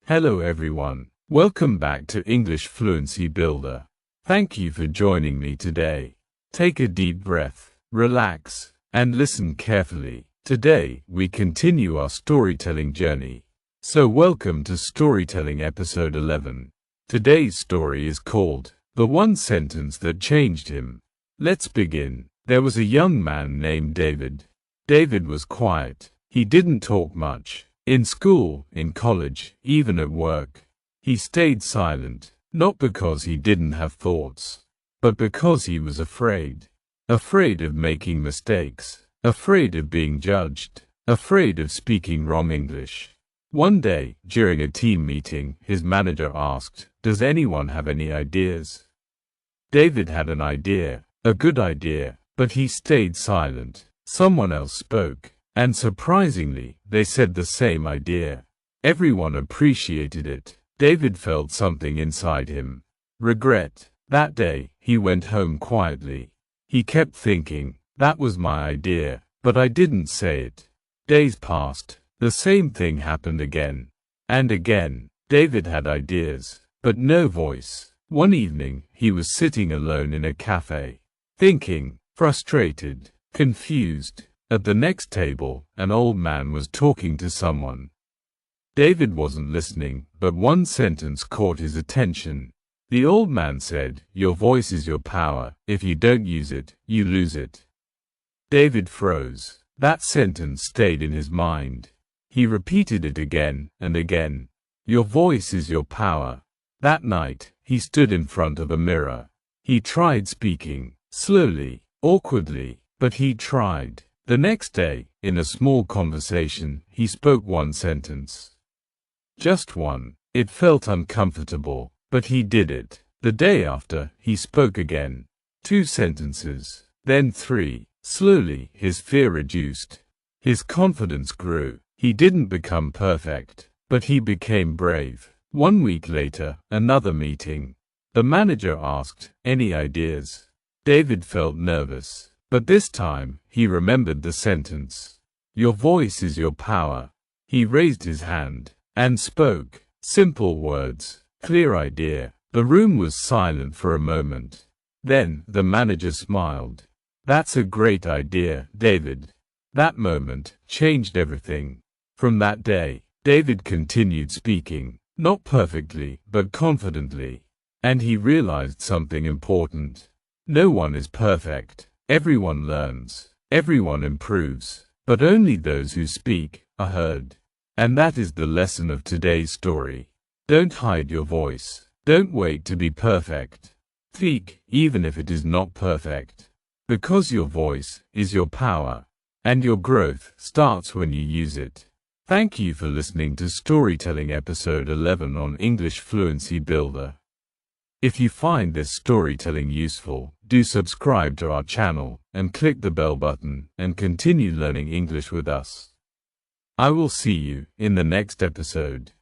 Hello everyone, welcome back to English Fluency Builder. Thank you for joining me today. Take a deep breath, relax, and listen carefully. Today, we continue our storytelling journey. So welcome to Storytelling Episode 11. Today's story is called, The One Sentence That Changed Him. Let's begin. There was a young man named David. David was quiet. He didn't talk much. In school, in college, even at work. He stayed silent, not because he didn't have thoughts, but because he was afraid. Afraid of making mistakes, afraid of being judged, afraid of speaking wrong English. One day, during a team meeting, his manager asked, "Does anyone have any ideas?" David had an idea, a good idea, but he stayed silent. Someone else spoke. And surprisingly, they said the same idea. Everyone appreciated it. David felt something inside him. Regret. That day, he went home quietly. He kept thinking, that was my idea, but I didn't say it. Days passed. The same thing happened again. And again. David had ideas, but no voice. One evening, he was sitting alone in a cafe. Thinking, frustrated, confused. At the next table, an old man was talking to someone. David wasn't listening, but one sentence caught his attention. The old man said, "Your voice is your power. If you don't use it, you lose it." David froze. That sentence stayed in his mind. He repeated it again and again. Your voice is your power. That night, he stood in front of a mirror. He tried speaking, slowly, awkwardly, but he tried. The next day, in a small conversation, he spoke one sentence. Just one. It felt uncomfortable, but he did it. The day after, he spoke again. 2 sentences, then 3. Slowly, his fear reduced. His confidence grew. He didn't become perfect, but he became brave. 1 week later, another meeting. The manager asked, "Any ideas?" David felt nervous. But this time, he remembered the sentence. Your voice is your power. He raised his hand and spoke. Simple words, clear idea. The room was silent for a moment. Then, the manager smiled. That's a great idea, David. That moment changed everything. From that day, David continued speaking, not perfectly, but confidently. And he realized something important. No one is perfect. Everyone learns, everyone improves, but only those who speak are heard. And that is the lesson of today's story. Don't hide your voice. Don't wait to be perfect. Speak, even if it is not perfect. Because your voice is your power, and your growth starts when you use it. Thank you for listening to Storytelling Episode 11 on English Fluency Builder. If you find this storytelling useful, do subscribe to our channel and click the bell button and continue learning English with us. I will see you in the next episode.